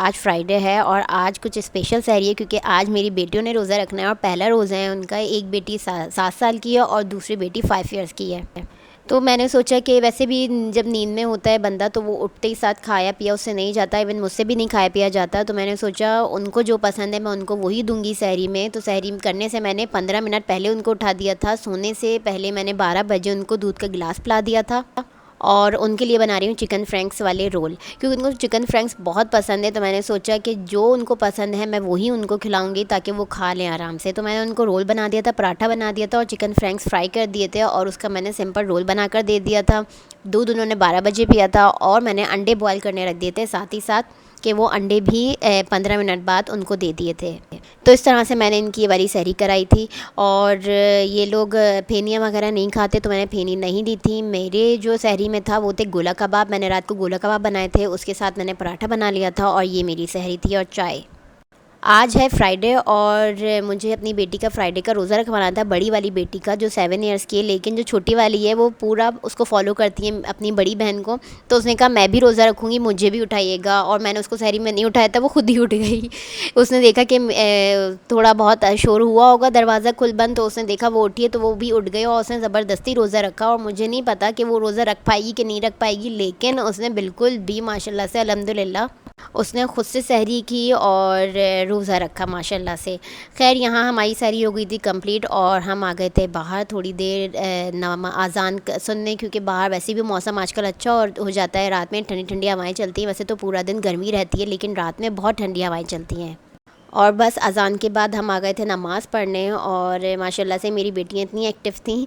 आज फ्राइडे है और आज कुछ स्पेशल सहरी है क्योंकि आज मेरी बेटियों ने रोज़ा रखना है और पहला रोज़ा है उनका। एक बेटी 7 साल की है और दूसरी बेटी 5 ईयर्स की है। तो मैंने सोचा कि वैसे भी जब नींद में होता है बंदा तो वो उठते ही साथ खाया पिया उससे नहीं जाता, इवन मुझसे भी नहीं खाया पिया जाता। तो मैंने सोचा उनको जो पसंद है मैं उनको वही दूंगी सहरी में। तो सहरी करने से मैंने 15 मिनट पहले उनको उठा दिया था। सोने से पहले मैंने 12 बजे उनको दूध का गिलास पिला दिया था और उनके लिए बना रही हूँ चिकन फ्रैंक्स वाले रोल, क्योंकि उनको चिकन फ्रैंक्स बहुत पसंद है। तो मैंने सोचा कि जो उनको पसंद है मैं वही उनको खिलाऊंगी ताकि वो खा लें आराम से। तो मैंने उनको रोल बना दिया था, पराठा बना दिया था और चिकन फ्रैंक्स फ्राई कर दिए थे और उसका मैंने सिंपल रोल बनाकर दे दिया था। दूध उन्होंने 12 बजे पिया था और मैंने अंडे बॉयल करने रख दिए थे साथ ही साथ कि वो अंडे भी 15 मिनट बाद उनको दे दिए थे। तो इस तरह से मैंने इनकी ये वाली सहरी कराई थी। और ये लोग फेनियाँ वगैरह नहीं खाते तो मैंने फेनी नहीं दी थी। मेरे जो सहरी में था वो थे गोला कबाब। मैंने रात को गोला कबाब बनाए थे, उसके साथ मैंने पराठा बना लिया था और ये मेरी सहरी थी और चाय। आज है फ्राइडे और मुझे अपनी बेटी का फ्राइडे का रोज़ा रखवाना था, बड़ी वाली बेटी का जो 7 ईयर्स की है। लेकिन जो छोटी वाली है वो पूरा उसको फॉलो करती है अपनी बड़ी बहन को। तो उसने कहा मैं भी रोज़ा रखूँगी, मुझे भी उठाइएगा। और मैंने उसको सहरी में नहीं उठाया था, वो खुद ही उठ गई। उसने देखा कि थोड़ा बहुत शोर हुआ होगा, दरवाज़ा खुल बंद, तो उसने देखा वो उठी है तो वो भी उठ गई और उसने ज़बरदस्ती रोज़ा रखा। और मुझे नहीं पता कि वो रोज़ा रख पाएगी कि नहीं रख पाएगी, लेकिन उसने बिल्कुल भी माशाल्लाह से अल्हम्दुलिल्लाह उसने ख़ुद से सहरी की और रोज़ा रखा माशाल्लाह से। खैर यहाँ हमारी सहरी हो गई थी कंप्लीट और हम आ गए थे बाहर थोड़ी देर अज़ान सुनने, क्योंकि बाहर वैसे भी मौसम आजकल अच्छा और हो जाता है। रात में ठंडी ठंडी हवाएं चलती हैं, वैसे तो पूरा दिन गर्मी रहती है लेकिन रात में बहुत ठंडी हवाएं चलती हैं। और बस अज़ान के बाद हम आ गए थे नमाज़ पढ़ने और माशाल्लाह से मेरी बेटियां इतनी एक्टिव थीं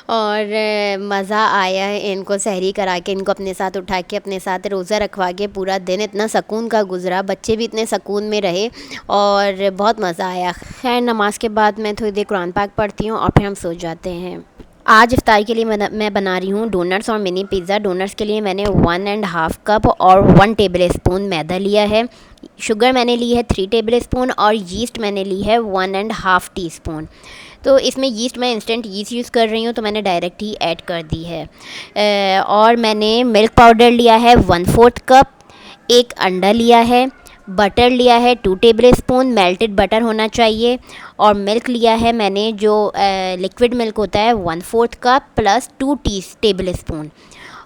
और मज़ा आया है इनको सहरी करा के, इनको अपने साथ उठा के अपने साथ रोज़ा रखवा के। पूरा दिन इतना सुकून का गुज़रा, बच्चे भी इतने सुकून में रहे और बहुत मज़ा आया। खैर नमाज के बाद मैं थोड़ी देर कुरान पाक पढ़ती हूँ और फिर हम सो जाते हैं। आज इफ्तार के लिए मैं बना रही हूँ डोनट्स और मिनी पिज़्ज़ा। डोनट्स के लिए मैंने 1.5 कप और 1 टेबल स्पून मैदा लिया है। शुगर मैंने ली है 3 टेबल स्पून और यीस्ट मैंने ली है 1.5 टीस्पून। तो इसमें यीस्ट मैं इंस्टेंट यीस्ट यूज़ कर रही हूँ तो मैंने डायरेक्ट ही ऐड कर दी है। और मैंने मिल्क पाउडर लिया है 1/4 कप, एक अंडा लिया है, बटर लिया है 2 टेबल स्पून, मेल्टेड बटर होना चाहिए। और मिल्क लिया है मैंने जो लिक्विड मिल्क होता है 1/4 कप प्लस 2 टेबल स्पून।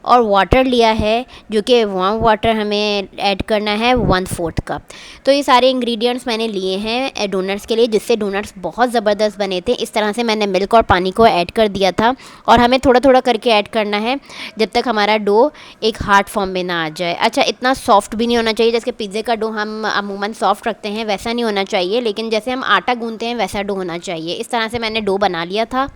और वाटर लिया है जो कि वार्म वाटर हमें ऐड करना है 1/4 कप। तो ये सारे इंग्रेडिएंट्स मैंने लिए हैं डोनट्स के लिए, जिससे डोनट्स बहुत ज़बरदस्त बने थे। इस तरह से मैंने मिल्क और पानी को ऐड कर दिया था और हमें थोड़ा थोड़ा करके ऐड करना है जब तक हमारा डो एक हार्ड फॉर्म में ना आ जाए। अच्छा, इतना सॉफ्ट भी नहीं होना चाहिए, जैसे पिज़्ज़े का डो हम अमूमन सॉफ्ट रखते हैं वैसा नहीं होना चाहिए, लेकिन जैसे हम आटा गूंथते हैं वैसा डो होना चाहिए। इस तरह से मैंने डो बना लिया था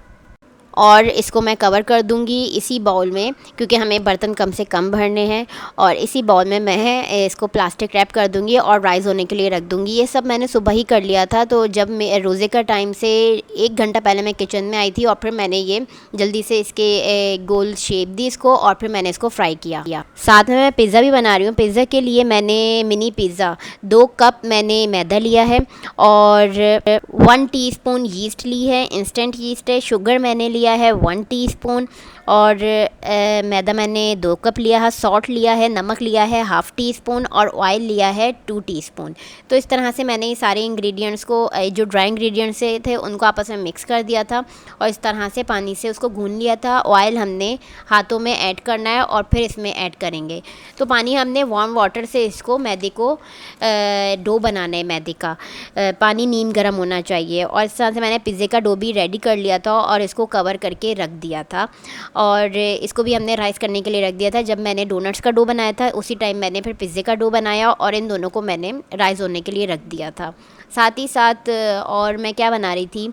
और इसको मैं कवर कर दूंगी इसी बाउल में, क्योंकि हमें बर्तन कम से कम भरने हैं। और इसी बाउल में मैं इसको प्लास्टिक रैप कर दूंगी और राइज़ होने के लिए रख दूंगी। ये सब मैंने सुबह ही कर लिया था। तो जब मैं रोज़े का टाइम से 1 घंटा पहले मैं किचन में आई थी और फिर मैंने ये जल्दी से इसके गोल शेप दी इसको और फिर मैंने इसको फ्राई किया। साथ में मैं पिज़्ज़ा भी बना रही हूँ। पिज़्ज़ा के लिए मैंने मिनी पिज़्ज़ा 2 कप मैंने मैदा लिया है और 1 टीस्पून यीस्ट ली है, इंस्टेंट यीस्ट है। शुगर मैंने लिया है 1 टीस्पून और मैदा मैंने 2 कप लिया है। सॉल्ट लिया है, नमक लिया है 1/2 टीस्पून और ऑयल लिया है 2 टीस्पून। तो इस तरह से मैंने ये सारे इंग्रेडिएंट्स को जो ड्राई इंग्रेडिएंट्स थे उनको आपस में मिक्स कर दिया था और इस तरह से पानी से उसको गूंद लिया था। ऑयल हमने हाथों में ऐड करना है और फिर इसमें ऐड करेंगे। तो पानी हमने वार्म वाटर से इसको मैदे को डो बनाना है। मैदे का पानी नीम गर्म होना चाहिए। और इस तरह से मैंने पिज़्ज़े का डो भी रेडी कर लिया था और इसको कवर करके रख दिया था और इसको भी हमने राइस करने के लिए रख दिया था। जब मैंने डोनट्स का डो बनाया था उसी टाइम मैंने फिर पिज़्ज़े का डो बनाया और इन दोनों को मैंने राइस होने के लिए रख दिया था। साथ ही साथ और मैं क्या बना रही थी,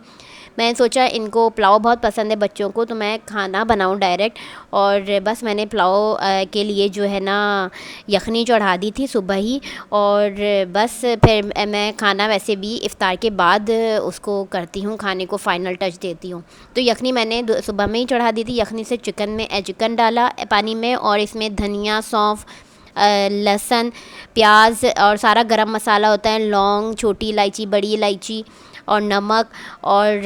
मैंने सोचा इनको पुलाव बहुत पसंद है बच्चों को, तो मैं खाना बनाऊं डायरेक्ट। और बस मैंने पुलाव के लिए जो है ना यखनी चढ़ा दी थी सुबह ही और बस फिर मैं खाना वैसे भी इफ़्तार के बाद उसको करती हूँ, खाने को फ़ाइनल टच देती हूँ। तो यखनी मैंने सुबह में ही चढ़ा दी थी। यखनी से चिकन डाला पानी में और इसमें धनिया, सौंफ, लहसुन, प्याज और सारा गरम मसाला होता है, लौंग, छोटी इलायची, बड़ी इलायची और नमक और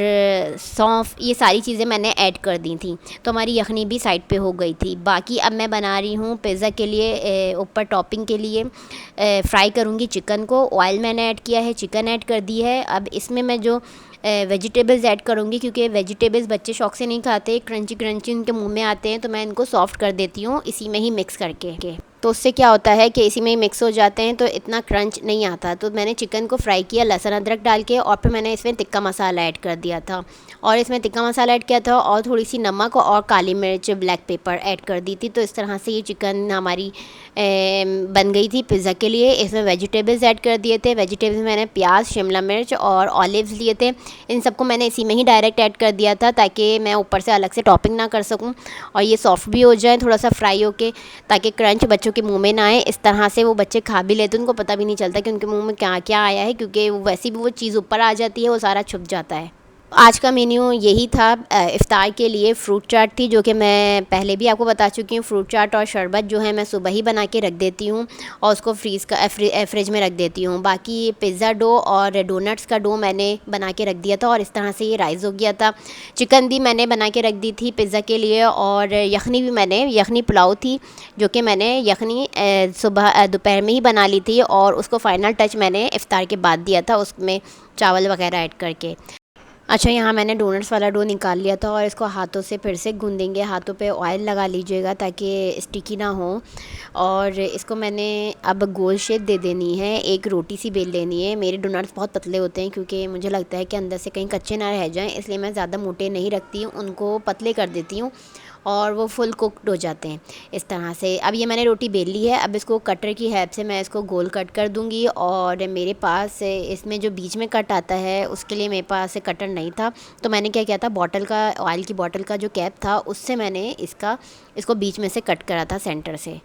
सौंफ, ये सारी चीज़ें मैंने ऐड कर दी थी। तो हमारी यखनी भी साइड पे हो गई थी। बाकी अब मैं बना रही हूँ पिज़्ज़ा के लिए ऊपर टॉपिंग के लिए फ्राई करूँगी चिकन को। ऑयल मैंने ऐड किया है, चिकन ऐड कर दी है। अब इसमें मैं जो वेजिटेबल्स ऐड करूँगी, क्योंकि वेजिटेबल्स बच्चे शौक से नहीं खाते, क्रंची क्रंची उनके मुंह में आते हैं, तो मैं इनको सॉफ्ट कर देती हूँ इसी में ही मिक्स करके। तो उससे क्या होता है कि इसी में ही मिक्स हो जाते हैं, तो इतना क्रंच नहीं आता। तो मैंने चिकन को फ्राई किया लहसुन अदरक डाल के, और फिर मैंने इसमें तिक्का मसाला ऐड कर दिया था, और इसमें तिक्का मसाला ऐड किया था और थोड़ी सी नमक और काली मिर्च, ब्लैक पेपर ऐड कर दी थी। तो इस तरह से ये चिकन हमारी बन गई थी पिज़्ज़ा के लिए। इसमें वेजिटेबल्स ऐड कर दिए थे। वेजिटेबल्स में मैंने प्याज, शिमला मिर्च और ऑलिव्स लिए थे। इन सबको मैंने इसी में ही डायरेक्ट ऐड कर दिया था, ताकि मैं ऊपर से अलग से टॉपिंग ना कर सकूं, और ये सॉफ्ट भी हो जाए थोड़ा सा फ्राई होके, ताकि क्रंच बच्चों के मुंह में ना आए। इस तरह से वो बच्चे खा भी लेते हैं, उनको पता भी नहीं चलता कि उनके मुंह में क्या क्या आया है, क्योंकि वैसे भी वो चीज़ ऊपर आ जाती है, वो सारा छुप जाता है। आज का मेन्यू यही था। इफ़्तार के लिए फ्रूट चाट थी, जो कि मैं पहले भी आपको बता चुकी हूँ। फ्रूट चाट और शरबत जो है मैं सुबह ही बना के रख देती हूँ और उसको फ्रिज में रख देती हूँ। बाकी पिज़्ज़ा डो और डोनट्स का डो मैंने बना के रख दिया था, और इस तरह से ये राइज़ हो गया था। चिकन भी मैंने बना के रख दी थी पिज़्ज़ा के लिए, और यखनी भी मैंने, यखनी पुलाव थी जो कि मैंने यखनी सुबह दोपहर में ही बना ली थी, और उसको फ़ाइनल टच मैंने इफ़्तार के बाद दिया था, उसमें चावल वगैरह ऐड करके। अच्छा, यहाँ मैंने डोनट्स वाला डो निकाल लिया था, और इसको हाथों से फिर से गूँदेंगे। हाथों पे ऑयल लगा लीजिएगा ताकि स्टिकी ना हो। और इसको मैंने अब गोल शेप दे देनी है, एक रोटी सी बेल लेनी है। मेरे डोनट्स बहुत पतले होते हैं, क्योंकि मुझे लगता है कि अंदर से कहीं कच्चे ना रह जाएं, इसलिए मैं ज़्यादा मोटे नहीं रखती हूँ, उनको पतले कर देती हूँ और वो फुल कुकड हो जाते हैं इस तरह से। अब ये मैंने रोटी बेल ली है। अब इसको कटर की हेल्प से मैं इसको गोल कट कर दूंगी, और मेरे पास इसमें जो बीच में कट आता है उसके लिए मेरे पास कटर नहीं था, तो मैंने क्या किया था, बॉटल का, ऑयल की बॉटल का जो कैप था उससे मैंने इसको बीच में से कट करा था सेंटर से।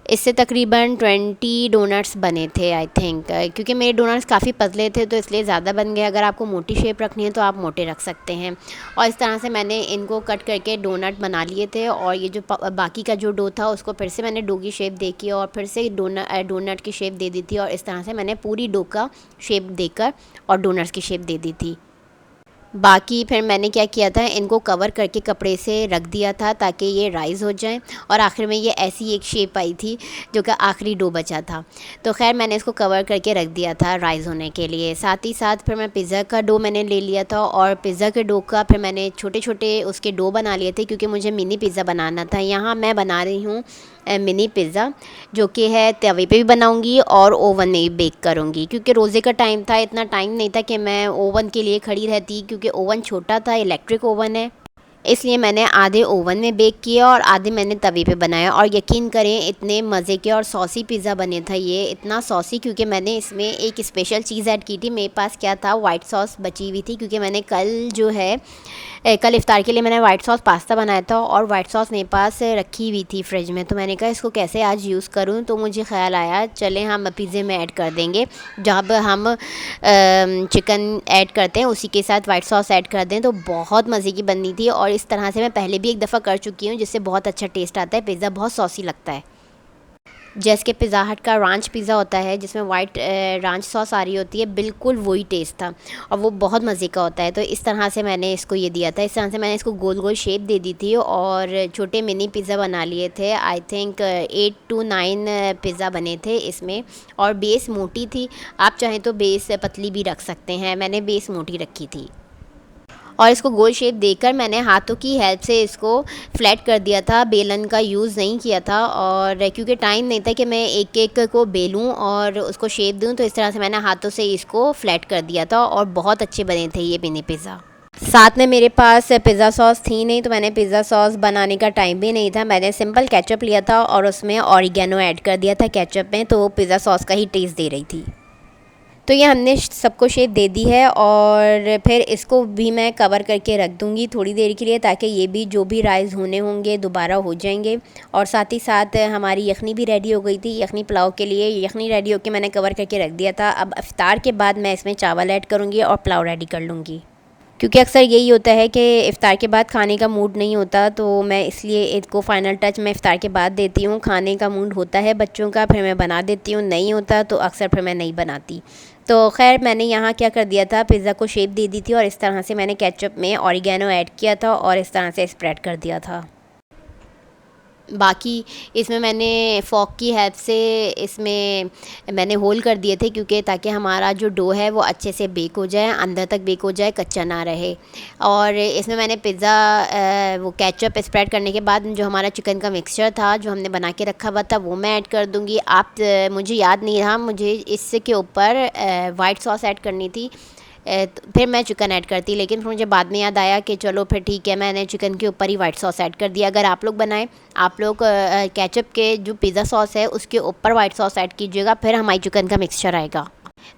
इससे तकरीबन 20 डोनट्स बने थे आई थिंक, क्योंकि मेरे डोनट्स काफ़ी पतले थे तो इसलिए ज़्यादा बन गए। अगर आपको मोटी शेप रखनी है तो आप मोटे रख सकते हैं। और इस तरह से मैंने इनको कट करके डोनट बना लिए थे, और ये जो बाकी का जो डो था उसको फिर से मैंने डो की शेप दे की, और फिर से डोनट की शेप दे दी थी, और इस तरह से मैंने पूरी डो का शेप देकर और डोनट्स की शेप दे दी थी। बाकी फिर मैंने क्या किया था, इनको कवर करके कपड़े से रख दिया था ताकि ये राइज़ हो जाएं, और आखिर में ये ऐसी एक शेप आई थी जो कि आखिरी डो बचा था। तो खैर मैंने इसको कवर करके रख दिया था राइज़ होने के लिए। साथ ही साथ फिर मैं पिज़्ज़ा का डो मैंने ले लिया था, और पिज़्ज़ा के डो का फिर मैंने छोटे छोटे उसके डो बना लिए थे, क्योंकि मुझे मिनी पिज़्ज़ा बनाना था। यहाँ मैं बना रही हूँ मिनी पिज़्ज़ा, जो कि है तवे पे भी बनाऊंगी और ओवन में भी बेक करूंगी, क्योंकि रोज़े का टाइम था, इतना टाइम नहीं था कि मैं ओवन के लिए खड़ी रहती, क्योंकि ओवन छोटा था, इलेक्ट्रिक ओवन है, इसलिए मैंने आधे ओवन में बेक किया और आधे मैंने तवे पे बनाया। और यकीन करें इतने मज़े के और सॉसी पिज़्ज़ा बने था। ये इतना सॉसी क्योंकि मैंने इसमें एक स्पेशल चीज़ ऐड की थी। मेरे पास क्या था, वाइट सॉस बची हुई थी, क्योंकि मैंने कल इफ़्तार के लिए मैंने वाइट सॉस पास्ता बनाया था, और वाइट सॉस मेरे पास रखी हुई थी फ्रिज में। तो मैंने कहा इसको कैसे आज यूज़ करूँ, तो मुझे ख़्याल आया चलें हम पिज़्ज़े में ऐड कर देंगे। जब हम चिकन ऐड करते हैं उसी के साथ वाइट सॉस ऐड कर दें, तो बहुत मज़े की बननी थी। और इस तरह से मैं पहले भी एक दफ़ा कर चुकी हूँ, जिससे बहुत अच्छा टेस्ट आता है। पिज़्ज़ा बहुत सॉसी लगता है। जैसे कि पिज़्ज़ा हट का रांच पिज़्ज़ा होता है, जिसमें वाइट रांच सॉस आ रही होती है, बिल्कुल वही टेस्ट था, और वो बहुत मज़े का होता है। तो इस तरह से मैंने इसको ये दिया था। इस तरह से मैंने इसको गोल गोल शेप दे दी थी, और छोटे मिनी पिज़्ज़ा बना लिए थे। आई थिंक 8 to 9 पिज़्ज़ा बने थे इसमें, और बेस मोटी थी। आप चाहें तो बेस पतली भी रख सकते हैं, मैंने बेस मोटी रखी थी। और इसको गोल शेप देकर मैंने हाथों की हेल्प से इसको फ्लैट कर दिया था, बेलन का यूज़ नहीं किया था। और क्योंकि टाइम नहीं था कि मैं एक एक को बेलूं और उसको शेप दूं, तो इस तरह से मैंने हाथों से इसको फ्लैट कर दिया था, और बहुत अच्छे बने थे ये मिनी पिज़्ज़ा। साथ में मेरे पास पिज़्ज़ा सॉस थी नहीं, तो मैंने पिज़्ज़ा सॉस बनाने का टाइम भी नहीं था। मैंने सिंपल केचप लिया था और उसमें ऑरिगेनो ऐड कर दिया था केचप में, तो वो पिज़्ज़ा सॉस का ही टेस्ट दे रही थी। तो ये हमने सबको शेप दे दी है, और फिर इसको भी मैं कवर करके रख दूँगी थोड़ी देर के लिए, ताकि ये भी जो भी राइस होने होंगे दोबारा हो जाएंगे। और साथ ही साथ हमारी यखनी भी रेडी हो गई थी। यखनी पुलाव के लिए यखनी रेडी होकर मैंने कवर करके रख दिया था। अब इफ्तार के बाद मैं इसमें चावल ऐड करूँगी और पुलाव रेडी कर लूँगी। क्योंकि अक्सर यही होता है कि इफ़्तार के बाद खाने का मूड नहीं होता, तो मैं इसलिए इसको फ़ाइनल टच मैं इफ़्तार के बाद देती हूँ। खाने का मूड होता है बच्चों का, फिर मैं बना देती हूँ, नहीं होता तो अक्सर फिर मैं नहीं बनाती। तो खैर मैंने यहाँ क्या कर दिया था, पिज़्ज़ा को शेप दे दी थी और इस तरह से मैंने केचप में ऑरिगेनो ऐड किया था और इस तरह से स्प्रेड कर दिया था। बाकी इसमें मैंने फ़ोर्क की हेल्प से इसमें मैंने होल कर दिए थे, क्योंकि ताकि हमारा जो डो है वो अच्छे से बेक हो जाए, अंदर तक बेक हो जाए, कच्चा ना रहे। और इसमें मैंने पिज़्ज़ा वो केचप स्प्रेड करने के बाद जो हमारा चिकन का मिक्सचर था जो हमने बना के रखा हुआ था वो मैं ऐड कर दूँगी। मुझे याद नहीं रहा, मुझे इसके ऊपर वाइट सॉस ऐड करनी थी, तो फिर मैं चिकन ऐड करती, लेकिन फिर मुझे बाद में याद आया कि चलो फिर ठीक है, मैंने चिकन के ऊपर ही वाइट सॉस ऐड कर दिया। अगर आप लोग बनाएं, आप लोग केचप के जो पिज़्ज़ा सॉस है उसके ऊपर वाइट सॉस ऐड कीजिएगा, फिर हमारी चिकन का मिक्सचर आएगा।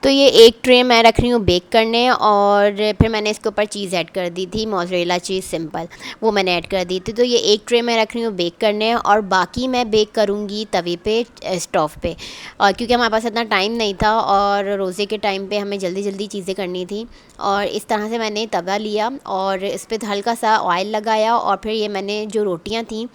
तो ये एक ट्रे मैं रख रही हूँ बेक करने, और फिर मैंने इसके ऊपर चीज़ ऐड कर दी थी, मोज़रेला चीज़ सिंपल, वो मैंने ऐड कर दी थी। तो ये एक ट्रे मैं रख रही हूँ बेक करने, और बाकी मैं बेक करूँगी तवे पे, स्टोव पे। और क्योंकि हमारे पास इतना टाइम नहीं था और रोज़े के टाइम पे हमें जल्दी जल्दी चीज़ें करनी थी, और इस तरह से मैंने तवा लिया और इस पर हल्का सा ऑयल लगाया, और फिर ये मैंने जो रोटियाँ थी,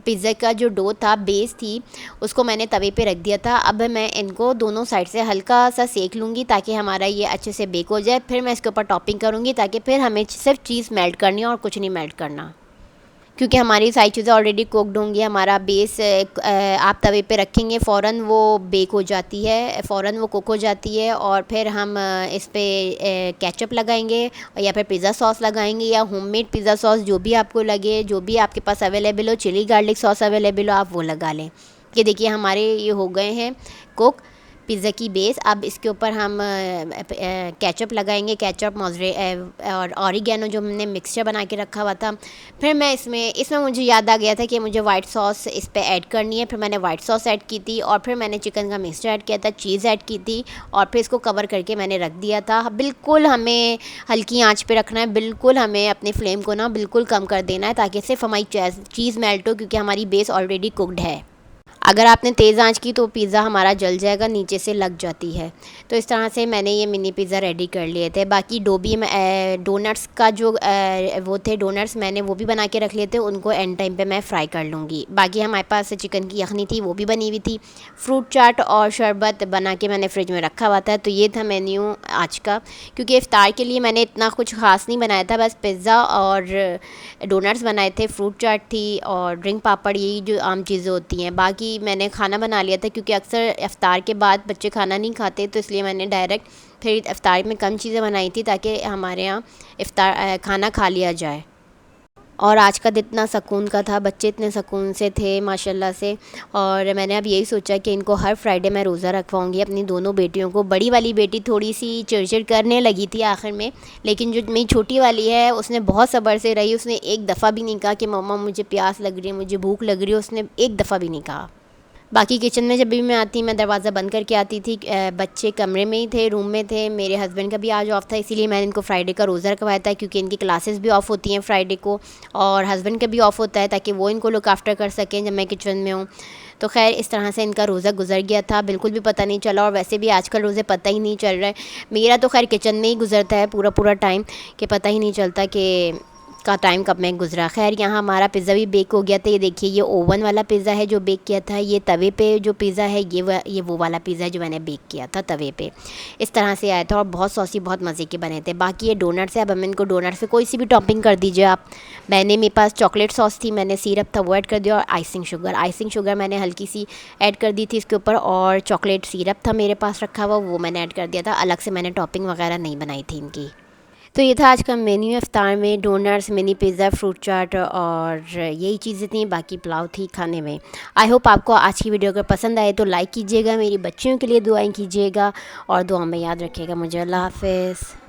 पिज़्ज़ा का जो डो था, बेस थी, उसको मैंने तवे पे रख दिया था। अब मैं इनको दोनों साइड से हल्का सा सेक लूँगी ताकि हमारा ये अच्छे से बेक हो जाए। फिर मैं इसके ऊपर टॉपिंग करूँगी ताकि फिर हमें सिर्फ चीज़ मेल्ट करनी है और कुछ नहीं मेल्ट करना, क्योंकि हमारी सारी चीज़ें ऑलरेडी कुकड होंगी। हमारा बेस आप तवे पे रखेंगे फ़ौरन वो बेक हो जाती है, फ़ौरन वो कुक हो जाती है, और फिर हम इस पर केचप लगाएंगे या फिर पिज़्ज़ा सॉस लगाएंगे, या होममेड पिज़्ज़ा सॉस जो भी आपको लगे, जो भी आपके पास अवेलेबल हो, चिली गार्लिक सॉस अवेलेबल हो, आप वो लगा लें। ये देखिए हमारे ये हो गए हैं कुक पिज़्ज़ा की बेस। अब इसके ऊपर हम केचप लगाएंगे, केचप और ऑरिगेनो जो हमने मिक्सचर बना के रखा हुआ था। फिर मैं इसमें मुझे याद आ गया था कि मुझे वाइट सॉस इस पे ऐड करनी है, फिर मैंने वाइट सॉस ऐड की थी, और फिर मैंने चिकन का मिक्सचर ऐड किया था, चीज़ ऐड की थी, और फिर इसको कवर करके मैंने रख दिया था। बिल्कुल हमें हल्की आँच पे रखना है, बिल्कुल हमें अपने फ्लेम को ना बिल्कुल कम कर देना है ताकि सिर्फ हमारी चीज़ मेल्ट हो, क्योंकि हमारी बेस ऑलरेडी कुकड है। अगर आपने तेज़ आंच की तो पिज़्ज़ा हमारा जल जाएगा, नीचे से लग जाती है। तो इस तरह से मैंने ये मिनी पिज़्ज़ा रेडी कर लिए थे। बाकी डोनट्स का जो वो थे डोनट्स, मैंने वो भी बना के रख लिए थे, उनको एंड टाइम पे मैं फ्राई कर लूँगी। बाकी हमारे पास चिकन की यखनी थी, वो भी बनी हुई थी। फ्रूट चाट और शरबत बना के मैंने फ्रिज में रखा हुआ था। तो ये था मेन्यू आज का, क्योंकि इफ्तार के लिए मैंने इतना कुछ ख़ास नहीं बनाया था, बस पिज़्ज़ा और डोनट्स बनाए थे, फ्रूट चाट थी और ड्रिंक पापड़, यही जो आम चीज़ें होती हैं। बाकी मैंने खाना बना लिया था, क्योंकि अक्सर इफ्तार के बाद बच्चे खाना नहीं खाते, तो इसलिए मैंने डायरेक्ट फिर इफ्तार में कम चीज़ें बनाई थी ताकि हमारे यहाँ इफ्तार खाना खा लिया जाए। और आज का दिन इतना सुकून का था, बच्चे इतने सुकून से थे माशाल्लाह से। और मैंने अब यही सोचा कि इनको हर फ्राइडे मैं रोज़ा रखवाऊँगी, अपनी दोनों बेटियों को। बड़ी वाली बेटी थोड़ी सी चिड़चिड़ करने लगी थी आखिर में, लेकिन जो मेरी छोटी वाली है उसने बहुत सब्र से रही। उसने एक दफ़ा भी नहीं कहा कि मम्मा मुझे प्यास लग रही है, मुझे भूख लग रही है, उसने एक दफ़ा भी नहीं कहा। बाकी किचन में जब भी मैं आती मैं दरवाज़ा बंद करके आती थी। बच्चे कमरे में ही थे, रूम में थे। मेरे हस्बैंड का भी आज ऑफ था, इसीलिए मैंने इनको फ्राइडे का रोज़ा रखवाया था, क्योंकि इनकी क्लासेस भी ऑफ़ होती हैं फ्राइडे को, और हस्बैंड का भी ऑफ़ होता है ताकि वो इनको लुक आफ्टर कर सकें जब मैं किचन में हूँ। तो खैर इस तरह से इनका रोज़ा गुजर गया था, बिल्कुल भी पता नहीं चला। और वैसे भी आजकल रोज़े पता ही नहीं चल रहा है। मेरा तो खैर किचन में ही गुजरता है पूरा टाइम, कि पता ही नहीं चलता कि का टाइम कब में गुजरा। खैर यहाँ हमारा पिज़्ज़ा भी बेक हो गया था। ये देखिए ये ओवन वाला पिज़्ज़ा है जो बेक किया था। ये तवे पे जो पिज़्ज़ा है ये वो वाला पिज़्ज़ा है जो मैंने बेक किया था तवे पे। इस तरह से आया था और बहुत सॉसी, बहुत मज़े के बने थे। बाकी ये डोनट्स है, अब हम इनको डोनट्स पे कोई सी भी टॉपिंग कर दीजिए आप। मेरे पास चॉकलेट सॉस थी, मैंने सिरप था वो ऐड कर दिया, और आइसिंग शुगर मैंने हल्की सी ऐड कर दी थी इसके ऊपर, और चॉकलेट सिरप था मेरे पास रखा हुआ, वो मैंने ऐड कर दिया था। अलग से मैंने टॉपिंग वगैरह नहीं बनाई थी इनकी। तो ये था आज का मेन्यू इफ्तार में, डोनट्स, मिनी पिज़्ज़ा, फ्रूट चाट और यही चीज़ें थी। बाकी पुलाव थी खाने में। आई होप आपको आज की वीडियो अगर पसंद आए तो लाइक कीजिएगा, मेरी बच्चियों के लिए दुआएं कीजिएगा और दुआ में याद रखिएगा मुझे। अल्लाह हाफ़िज़।